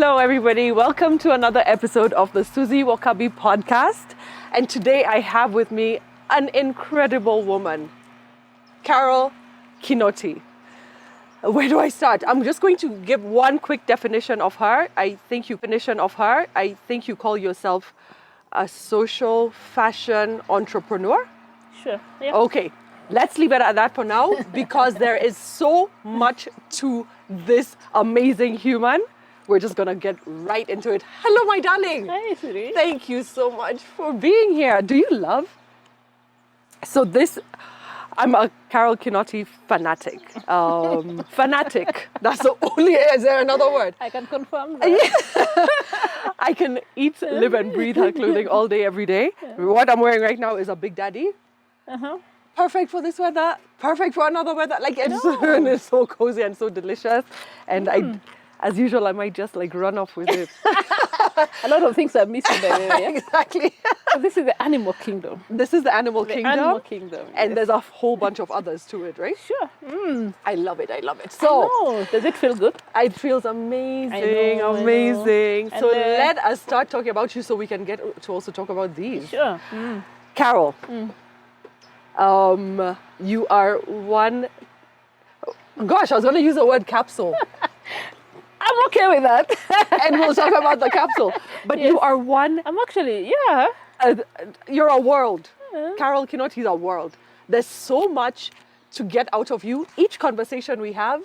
Hello, everybody. Welcome to another episode of the Suzie Wokabi podcast. And today I have with me an incredible woman, Carole Kinoti. Where do I start? I'm just going to give one quick definition of her. I think you call yourself a social fashion entrepreneur. Sure. Yeah. Okay, let's leave it at that for now because there is so much to this amazing human. We're just gonna get right into it. Hello, my darling. Hi, sweetie. Thank you so much for being here. Do you love? I'm a Carole Kinoti fanatic. Fanatic. That's the only. Is there another word? I can confirm that. I can eat, live, and breathe her clothing all day, every day. Yeah. What I'm wearing right now is a Big Daddy. Perfect for this weather. Perfect for another weather. Like it's so cozy and so delicious. And as usual, I might just run off with it. A lot of things are missing there. Yeah? Exactly. So this is the animal kingdom. This is the animal kingdom. Animal kingdom. And there's a whole bunch of others to it, right? Sure. I love it. So, does it feel good? It feels amazing. I know. So let us start talking about you so we can get to also talk about these. Sure. Carole, you are one... Gosh, I was going to use the word capsule. I'm okay with that. And we'll talk about the capsule. But you are one... I'm actually, you're a world. Carole Kinoti is a world. There's so much to get out of you. Each conversation we have,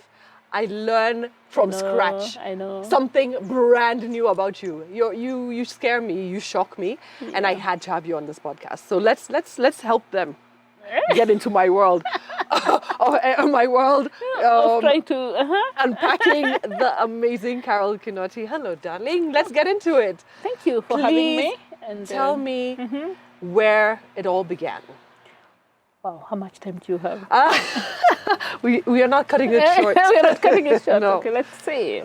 I learn from scratch. I know. Something brand new about you. You scare me, you shock me, and I had to have you on this podcast. So let's help them get into my world. My world. Trying to Unpacking the amazing Carole Kinoti. Hello, darling. Let's get into it. Thank you for having me. And tell me where it all began. Wow, how much time do you have? We are not cutting it short. We are not cutting it short. No. Okay, let's see.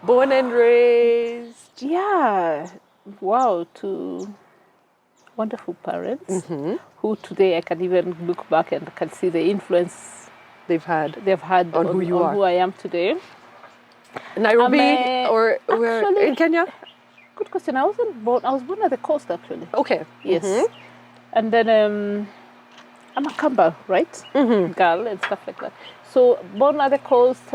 Born and raised. Yeah. Wow, to wonderful parents who today I can even look back and can see the influence they've had on who you are. Who I am today. Nairobi or where in Kenya? Good question. I was born at the coast actually. Okay. Yes. And then I'm a Kamba, right? Girl and stuff like that. So born at the coast,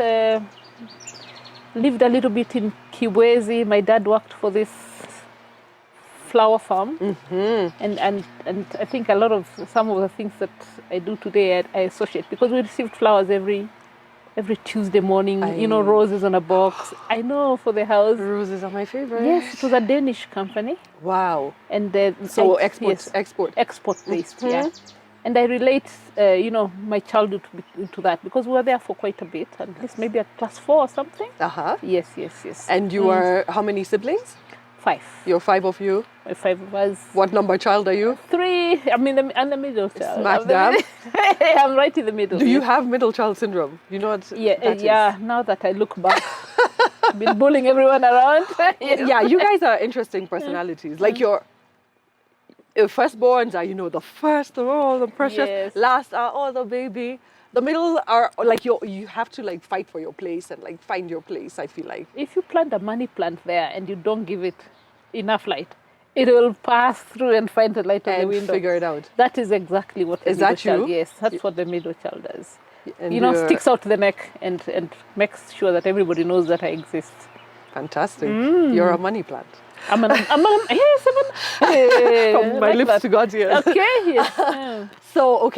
lived a little bit in Kiwezi. My dad worked for this flower farm, and I think some of the things that I do today I associate because we received flowers every Tuesday morning. Roses on a box. I know for the house. Roses are my favorite. Yes, it was a Danish company. Wow. And export based. Yeah. And I relate, my childhood to that because we were there for quite a bit, at least maybe at class 4 or something. Yes. And you are how many siblings? 5. You're 5 of you? 5 of us. What number child are you? 3. I'm the middle child. Smack dab. I'm right in the middle. Do you have middle child syndrome? You know what that is? Now that I look back, I've been bullying everyone around. Yeah, you guys are interesting personalities. Like your firstborns are, the first, the precious. Yes. Last are, the baby. The middle are like you have to fight for your place and find your place, I feel like. If you plant a money plant there and you don't give it enough light, it will pass through and find the light on the window. And figure it out. That is exactly what the middle child. Yes, that's what the middle child does. And sticks out the neck and makes sure that everybody knows that I exist. Fantastic. You're a money plant. From my lips to God's ears. Okay. Yes. So,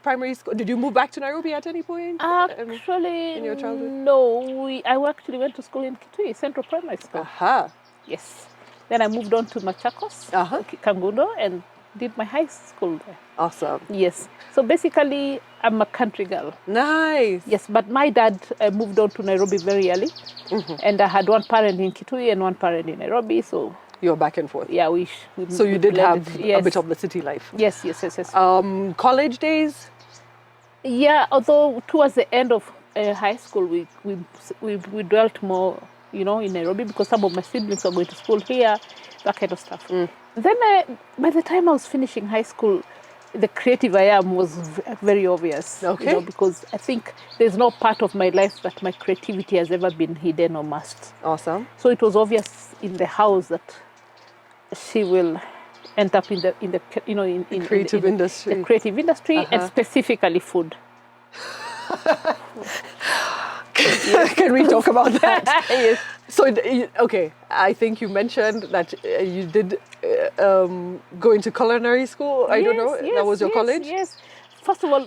primary school. Did you move back to Nairobi at any point? Actually, in your childhood? No. I actually went to school in Kitui, Central Primary School. Yes. Then I moved on to Machakos, Kangundo, and did my high school there. Awesome. Yes. So basically, I'm a country girl. Nice. Yes, but my dad moved on to Nairobi very early, and I had one parent in Kitui and one parent in Nairobi. So you're back and forth. Yeah, we so you did have a bit of the city life. Yes. College days. Yeah, although towards the end of high school, we dwelt more, in Nairobi because some of my siblings were going to school here, that kind of stuff. Then by the time I was finishing high school, the creative I am was very obvious. Okay. Because I think there's no part of my life that my creativity has ever been hidden or masked. Awesome. So it was obvious in the house that she will end up in the Creative industry. the creative industry, and specifically food. Can we talk about that? Yes. So, okay, I think you mentioned that you did go into culinary school. I don't know. That was your college? Yes. First of all,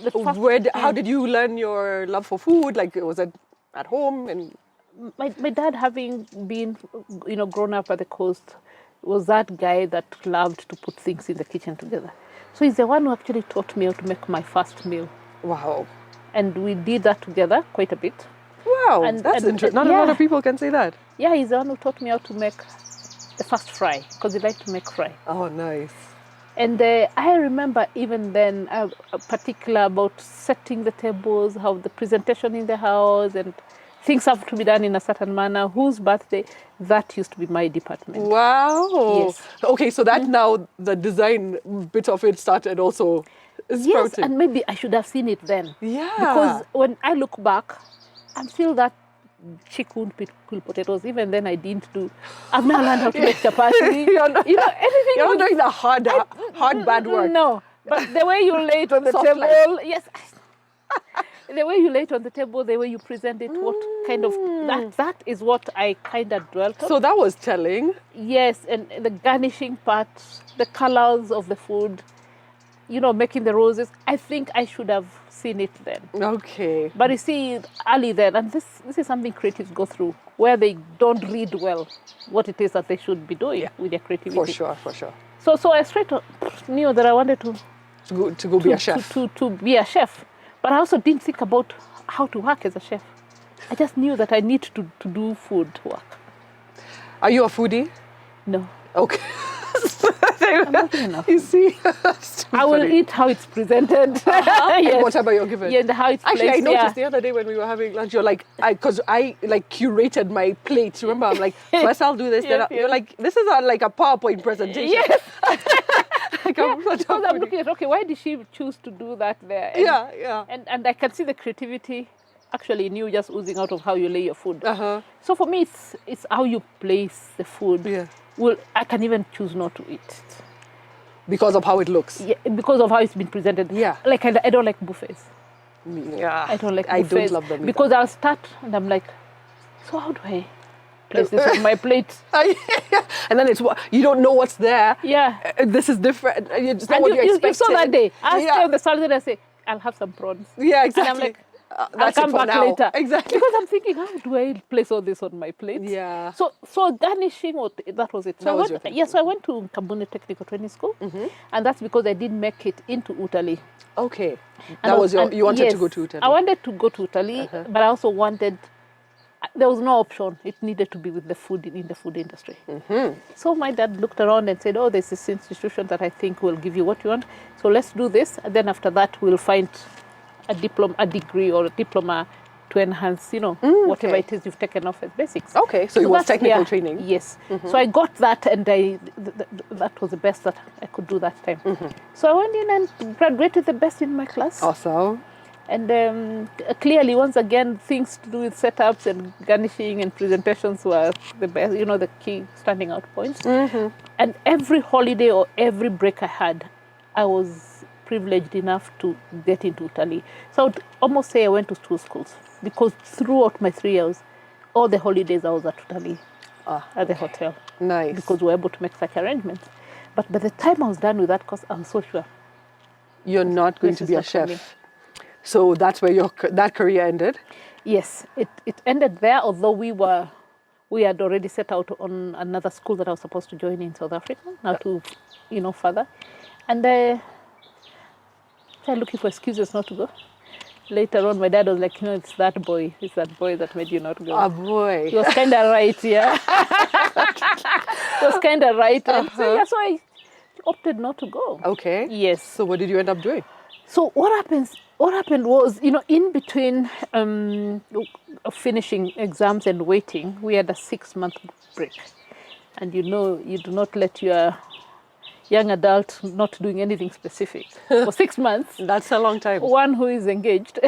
How did you learn your love for food? Like, was it at home? And my dad, having been, grown up at the coast, was that guy that loved to put things in the kitchen together. So he's the one who actually taught me how to make my first meal. Wow. And we did that together quite a bit. Wow, that's interesting. Not a lot of people can say that. Yeah, he's the one who taught me how to make the first fry, because he liked to make fry. Oh, nice. And I remember even then, particular about setting the tables, how the presentation in the house, and things have to be done in a certain manner. Whose birthday? That used to be my department. Wow. Yes. Okay, so that now the design bit of it started also sprouting. Yes, and maybe I should have seen it then. Yeah. Because when I look back, I'm still that chick who cool potatoes. Even then, I didn't do. I've now learned how to make chapati. Anything. You're not doing the hard bad work. No, but the way you lay it on the Soft table, life. yes. The way you lay it on the table, the way you present it, what kind of that is what I kind of dwelt on. So that was telling. Yes, and the garnishing part, the colors of the food, making the roses. I think I should have seen it then. Okay. But you see, early then, and this is something creatives go through, where they don't read well what it is that they should be doing with their creativity. For sure. So I straight up knew that I wanted to go be a chef. To be a chef. But I also didn't think about how to work as a chef. I just knew that I need to do food work. Are you a foodie? No. Okay. I'm not good enough. You see? I will eat how it's presented. Yes. Whatever you're given. Yeah, and how it's Actually, placed. I noticed the other day when we were having lunch, you're like, because I curated my plate. Remember, I'm like, first I'll do this. Then you're like, this is like a PowerPoint presentation. Yes. I'm looking at, okay, why did she choose to do that there? And, yeah. And I can see the creativity actually in you just oozing out of how you lay your food. Uh-huh. So for me, it's how you place the food. Yeah. Well, I can even choose not to eat it. Because of how it looks. Yeah, because of how it's been presented. Yeah. Like I don't like buffets. Yeah. I don't like buffets. I don't love them either. Because I'll start and I'm like, so how do I place this on my plate? And then you don't know what's there. Yeah. This is different. It's not And what you expected. you saw that day. I stay on the salad and I say, I'll have some prawns. Yeah, exactly. And I'm like, that's I'll come it for back now. later. Exactly. Because I'm thinking, how do I place all this on my plate? Yeah. So garnishing, that was it. So I went to Kambune Technical Training School, and that's because I didn't make it into Italy. Okay. You wanted to go to Italy. I wanted to go to Italy, but I also wanted. There was no option. It needed to be with the food in the food industry. So my dad looked around and said, "Oh, there's this institution that I think will give you what you want. So let's do this, and then after that we'll find a degree or a diploma to enhance, whatever it is you've taken off as basics." Okay, so it was technical training. Yes. So I got that, and that was the best that I could do that time. So I went in and graduated the best in my class. Awesome. And clearly, once again, things to do with setups and garnishing and presentations were the best, the key standing out points. And every holiday or every break I had, I was privileged enough to get into Italy. So I would almost say I went to two schools, because throughout my 3 years, all the holidays I was at Italy, at the hotel. Nice. Because we were able to make such arrangements. But by the time I was done with that course, I was so sure. You're not going to be a chef. So that's where that career ended? Yes, it ended there, although we had already set out on another school that I was supposed to join in South Africa, now to, further. And I started looking for excuses not to go. Later on, my dad was like, it's that boy that made you not go. A boy. He was kind of right, yeah. He was kind of right. And so I opted not to go. Okay. Yes. So what did you end up doing? So what happened was, in between finishing exams and waiting, we had a 6-month break. And you do not let your young adult not doing anything specific for 6 months. That's a long time. One who is engaged.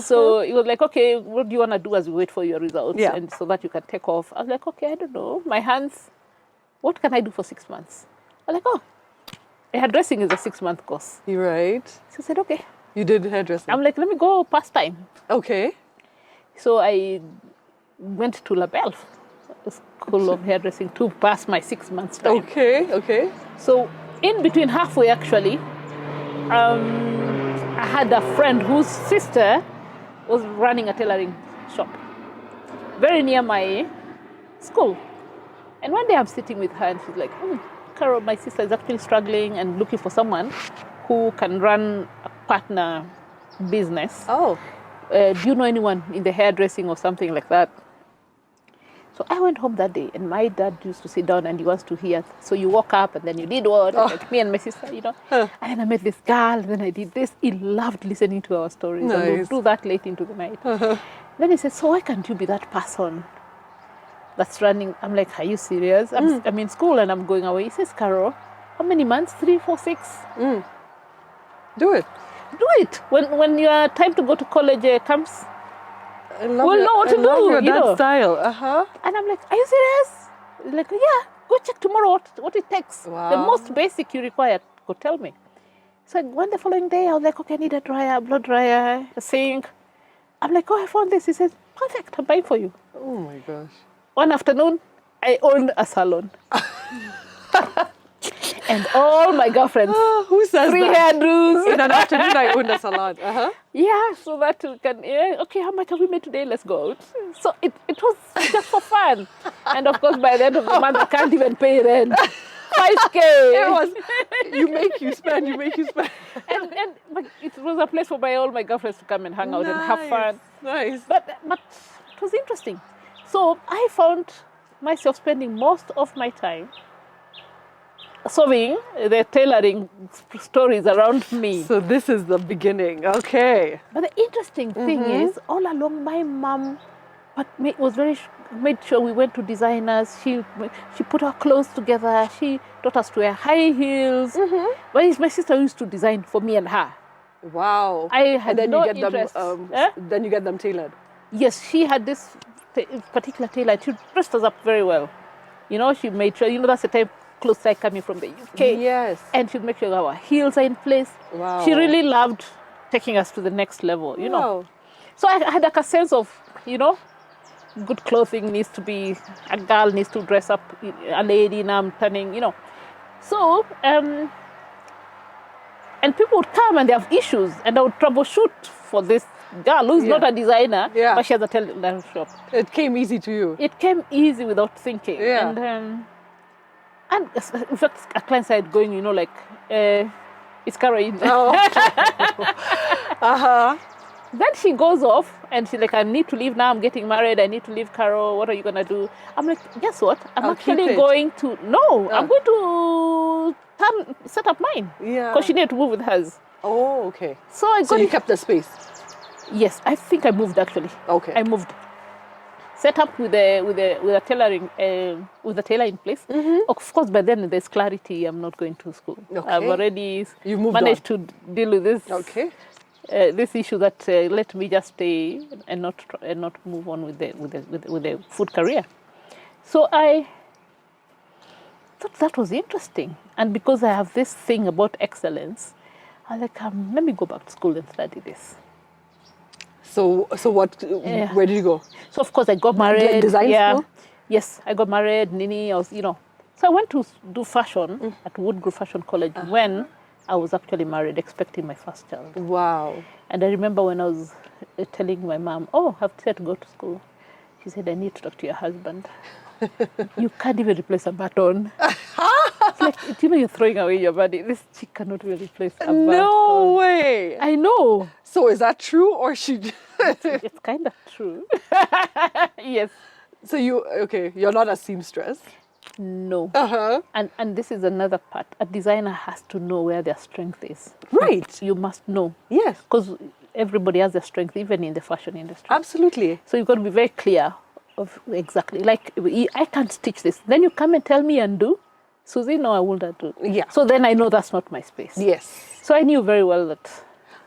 So it was like, okay, what do you want to do as we wait for your results? Yeah. And so that you can take off. I was like, okay, I don't know. My hands, what can I do for 6 months? I was like, oh, hairdressing is a 6-month course. You're right. So I said, okay. You did hairdressing. I'm like, let me go past time. Okay. So I went to La Belle, a school of hairdressing, to pass my 6 months time. Okay, okay. So in between, halfway actually, I had a friend whose sister was running a tailoring shop very near my school. And one day I'm sitting with her and she's like, Carole, my sister is actually struggling and looking for someone who can run a partner business. Oh. Do you know anyone in the hairdressing or something like that? So I went home that day, and my dad used to sit down and he wants to hear. So you walk up and then you did what? Oh. Like me and my sister, you know. And then I met this girl, and then I did this. He loved listening to our stories. Nice. And we'd do that late into the night. Then he said, so why can't you be that person that's running? I'm like, are you serious? I'm in school and I'm going away. He says, Carole, how many months? 3, 4, 6? Do it. Do it. When your time to go to college comes, I love we'll know what to I love do, your you dad's know. style. Uh-huh. And I'm like, are you serious? He's like, yeah, go check tomorrow what it takes. Wow. The most basic you require, go tell me. So I went the following day, I was like, okay, I need a dryer, a blow dryer, a sink. I'm like, oh, I found this. He says, perfect, I'm buying for you. Oh my gosh. One afternoon, I owned a salon. And all my girlfriends, Who says 3 that? hairdos. In an afternoon, I owned a salon. Uh-huh. Yeah, so that we can, okay, how much have we made today? Let's go out. So it was just for fun. And of course, by the end of the month, I can't even pay rent. 5K. It was, you make you spend. And but it was a place for all my girlfriends to come and hang out and have fun. Nice. But it was interesting. So I found myself spending most of my time solving the tailoring stories around me. So this is the beginning. Okay. But the interesting thing is, all along, my mom made sure we went to designers. She put our clothes together. She taught us to wear high heels. But my sister used to design for me and her. Wow. I had and then no you get interest. them. Then you get them tailored. Yes, she had this particular tailor. She dressed us up very well. You know, she made sure. You know, that's the type of clothes like coming from the UK. Yes. And she'd make sure our heels are in place. Wow. She really loved taking us to the next level. You know. So I had like a sense of, good clothing needs to be, a girl needs to dress up, a lady, now I'm turning, So, and people would come and they have issues, and I would troubleshoot for this girl who's not a designer, but she has a tailoring shop. It came easy to you. It came easy without thinking. Yeah. And in fact, a client side going, it's Carole. Uh-huh. Then she goes off and she's like, I need to leave now. I'm getting married. I need to leave, Carole. What are you going to do? I'm like, guess what? I'm actually going to, I'm going to set up mine. Yeah. Because she needed to move with hers. Oh, okay. So you kept the space? Yes, I think I moved actually. Okay. I moved. Set up with a tailoring, with a tailor in place. Of course, by then there's clarity. I'm not going to school. Okay. I've already managed to deal with this. Okay. This issue that let me just stay and not move on with the food career. So I thought that was interesting, and because I have this thing about excellence, I was like, let me go back to school and study this. So what? Where did you go? So of course I got married. Design school? Yes, I got married. Nini, I was, So I went to do fashion at Woodgrove Fashion College when I was actually married, expecting my first child. Wow. And I remember when I was telling my mom, I have to go to school. She said, I need to talk to your husband. You can't even replace a baton. It's like, you're throwing away your body. This chick cannot even replace a baton. No way. I know. So is that true, or she? It's kind of true. Yes. So you're not a seamstress? No. Uh-huh. And this is another part. A designer has to know where their strength is. Right. You must know. Yes. Because everybody has their strength, even in the fashion industry. Absolutely. So you've got to be very clear of exactly. Like, I can't stitch this. Then you come and tell me and do. Suzie, no, I wouldn't do. Yeah. So then I know that's not my space. Yes. So I knew very well that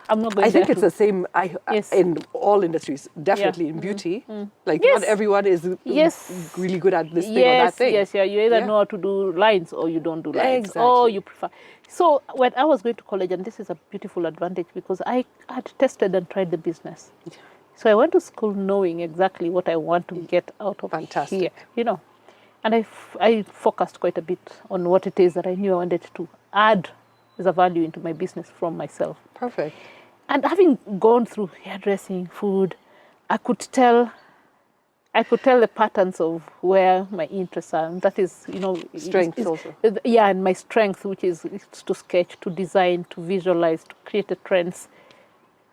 I'm not going I think there it's to- the same Yes. in all industries, definitely in beauty. Like Yes. not everyone is Yes. really good at this thing or that Yes, thing. yes, yeah. You either Yeah. know how to do lines or you don't do lines. Or Exactly. you prefer. So when I was going to college, and this is a beautiful advantage because I had tested and tried the business. So I went to school knowing exactly what I want to get out of Fantastic. here, you know. And I focused quite a bit on what it is that I knew I wanted to add as a value into my business from myself. Perfect. And having gone through hairdressing, food, I could tell the patterns of where my interests are. And that is, you know, Strengths also. Yeah, and my strength, which is to sketch, to design, to visualize, to create the trends.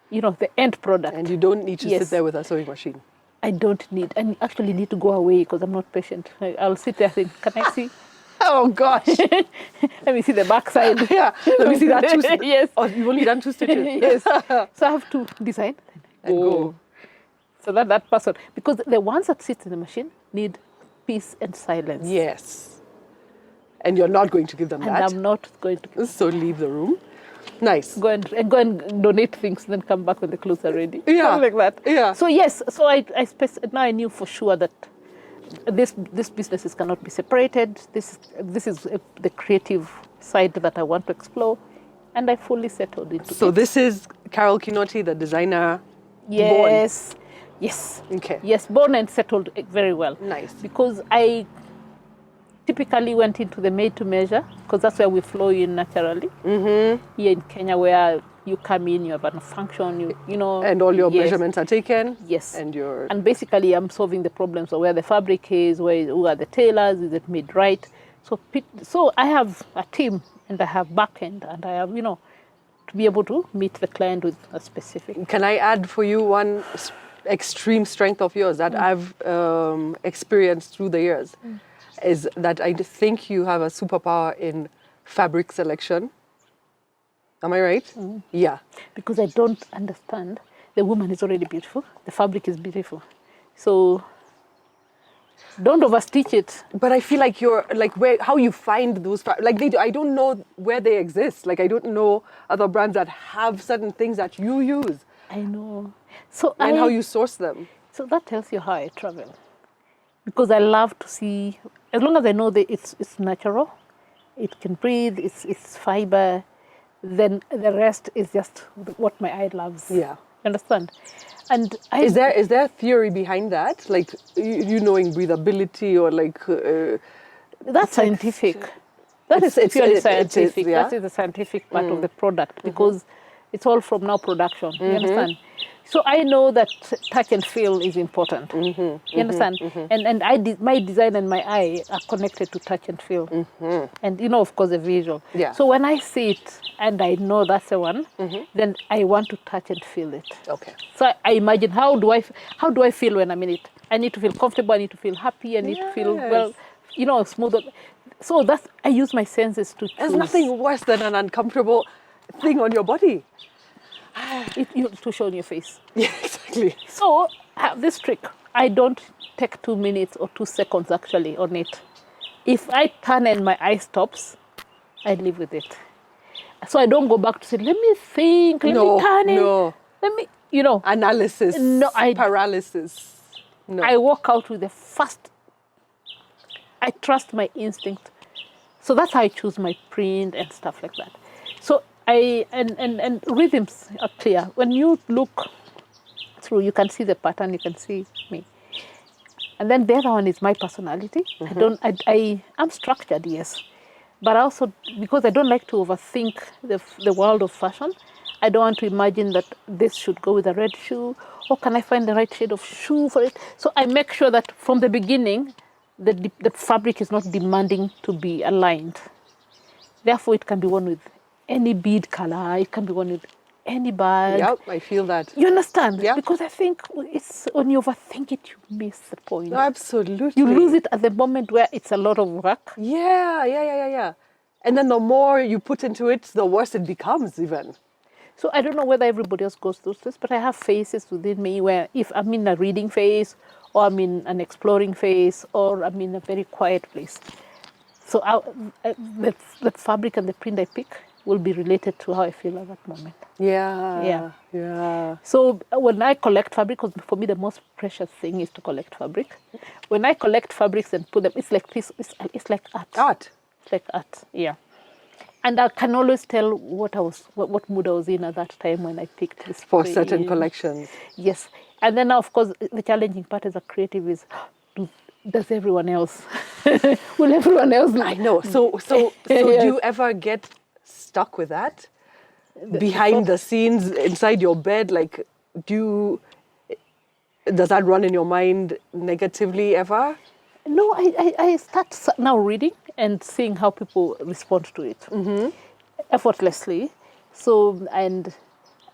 You know, the end product. And you don't need to Yes. sit there with a sewing machine. I don't need. I actually need to go away because I'm not patient. I'll sit there and think, can I see? Oh gosh. Let me see the backside. Yeah. Let me see that two. Yes. Oh, you've only done 2 stitches. Yes. So I have to design And go. So that person, because the ones that sit in the machine need peace and silence. Yes. And you're not going to give them And that. I'm not going to So leave the room. Nice. go and donate things, then come back when the clothes are ready. Yeah. Something like that. Yeah. So yes, so now I knew for sure that this businesses cannot be separated. This is the creative side that I want to explore, and I fully settled into So it. this is Carole Kinoti, the designer. Yes, yes, Okay. yes, born and settled very well. Nice. Because I typically went into the made to measure because that's where we flow in naturally. Mm-hmm. Here in Kenya, where you come in, you have a function, you know, And all your yes, measurements are taken. Yes, And your and basically I'm solving the problems of where the fabric is, who are the tailors, is it made right? So I have a team and I have back end and I have, you know, to be able to meet the client with a specific. Can I add for you one extreme strength of yours that I've experienced through the years? Is that I think you have a superpower in fabric selection. Am I right? Yeah. Because I don't understand, the woman is already beautiful, the fabric is beautiful. So don't overstitch it. But I feel like you're like how you find those I don't know where they exist. Like I don't know other brands that have certain things that you use I know. So and how you source them. So that tells you how I travel. Because I love to see, as long as I know that it's natural, it can breathe, it's fiber, then the rest is just what my eye loves. Yeah. Understand? And Is there theory behind that? Like you knowing breathability or like that's scientific. That is It's- purely it is, scientific. yeah. That is the scientific part of the product because it's all from now production. You understand? So I know that touch and feel is important. You understand? And my design and my eye are connected to touch and feel. And you know, of course, the visual. Yeah. So when I see it and I know that's the one, then I want to touch and feel it. Okay. So I imagine how do I feel when I'm in it? I need to feel comfortable. I need to feel happy. I need to feel well, you know, smooth. So I use my senses to choose. There's nothing worse than an uncomfortable thing on your body. To show on your face. Yeah, exactly. So I have this trick. I don't take 2 minutes or 2 seconds actually on it. If I turn and my eye stops, I live with it. So I don't go back to say, let me think, let me turn it. Let me, you know. Analysis. No, paralysis. No. I walk out with I trust my instinct. So that's how I choose my print and stuff like that. So and rhythms are clear. When you look through, you can see the pattern, you can see me. And then the other one is my personality. I'm structured, yes. But also, because I don't like to overthink the world of fashion, I don't want to imagine that this should go with a red shoe, or can I find the right shade of shoe for it? So I make sure that from the beginning, the fabric is not demanding to be aligned. Therefore, it can be worn with any bead color, it can be worn with any bag. Yep, I feel that. You understand? Yeah. Because I think it's when you overthink it, you miss the point. Absolutely. You lose it at the moment where it's a lot of work. Yeah. And then the more you put into it, the worse it becomes even. So I don't know whether everybody else goes through this, but I have phases within me where if I'm in a reading phase, or I'm in an exploring phase, or I'm in a very quiet place. So the fabric and the print I pick will be related to how I feel at that moment. Yeah. So when I collect fabric, because for me the most precious thing is to collect fabric. When I collect fabrics and put them, it's like this. It's like art. Art. It's like art. Yeah. And I can always tell what mood I was in at that time when I picked this For print. certain collections. Yes. And then now, of course, the challenging part as a creative is, does everyone else? Will everyone else? I know. So Yes. do you ever get stuck with that? Behind the scenes, inside your bed, like, does that run in your mind negatively ever? No, I start now reading and seeing how people respond to it effortlessly. So, and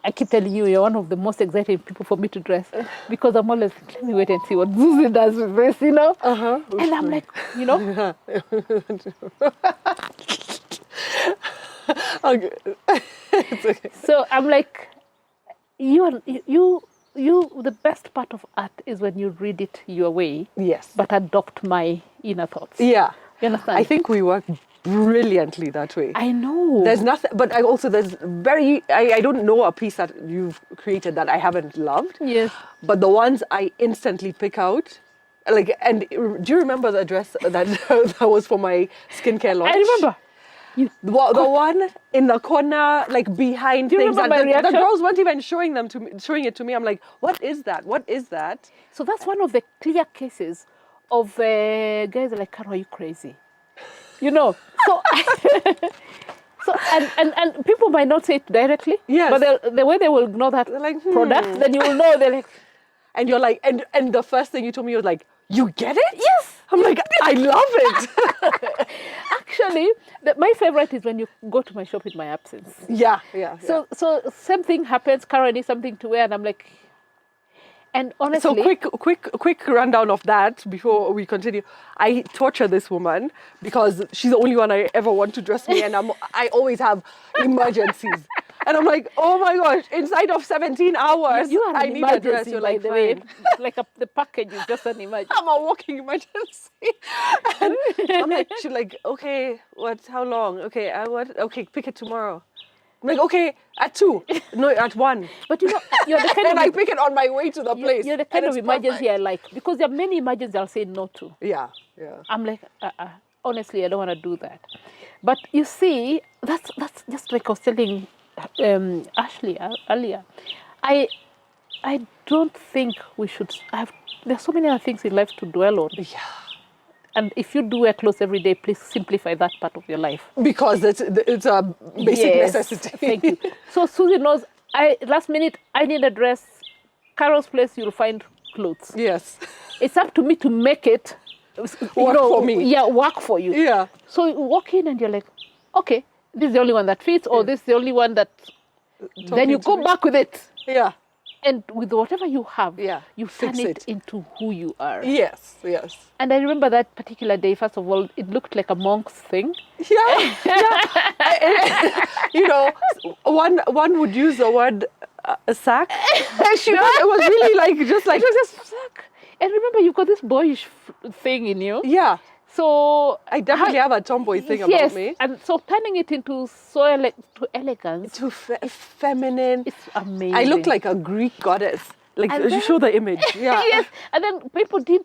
I keep telling you, you're one of the most exciting people for me to dress because I'm always, let me wait and see what Suzie does with this, you know? And I'm like, you know? Okay. It's okay. So I'm like, the best part of art is when you read it your way, Yes. but adopt my inner thoughts. Yeah. You understand? I think we work brilliantly that way. I know. There's nothing, but I don't know a piece that you've created that I haven't loved. Yes. But the ones I instantly pick out, like, and do you remember the dress that was for my skincare launch? I remember. The one in the corner, like behind Do you things. remember And my reaction? the girls weren't even showing it to me. I'm like, what is that? What is that? So that's one of the clear cases of guys like, Carole, are you crazy? You know, so and people might not say it directly, Yes. but the way they will ignore that like, product, then you will know they're like, And you're like, and the first thing you told me was like, you get it? yes. I'm like, I love it. Actually, my favorite is when you go to my shop in my absence. Yeah. So same thing happens. Carole needs something to wear, and I'm like, and honestly, So quick rundown of that before we continue. I torture this woman because she's the only one I ever want to dress me, and I always have emergencies. And I'm like, oh my gosh, inside of 17 hours, you are I an need a dress. emergency, You're by like, the way. fine. Like the package is just an emergency. I'm a walking emergency. And I'm like, she's like, okay, how long? Okay, okay, pick it tomorrow. I'm like, okay, at 2. No, at 1. But you know, you're the kind And of I pick it on my way to the place. You're the kind and of it's emergency I perfect. like, because there are many emergencies I'll say no to. Yeah. I'm like, honestly, I don't want to do that. But you see, that's just like I was telling Ashley earlier. I don't think we should there's so many other things in life to dwell on. Yeah. And if you do wear clothes every day, please simplify that part of your life. Because it's a basic necessity. Thank you. So Suzie knows, last minute, I need a dress. Carole's place, you'll find clothes. Yes. It's up to me to make it Work for me. Yeah, work for you. Yeah. So you walk in and you're like, okay, this is the only one that fits, or this is the only one that. Then you go back with it. Yeah. And with whatever you have, you turn Fix it it into who you are. Yes. And I remember that particular day, first of all, it looked like a monk's thing. Yeah. You know, one would use the word a sack. It was really like just like. It was just sack. And remember, you've got this boyish thing in you. Yeah. So I definitely have a tomboy thing about me. And so turning it into to elegance. To feminine. It's amazing. I look like a Greek goddess. Like, And you show the image. Yeah. Yes. And then people did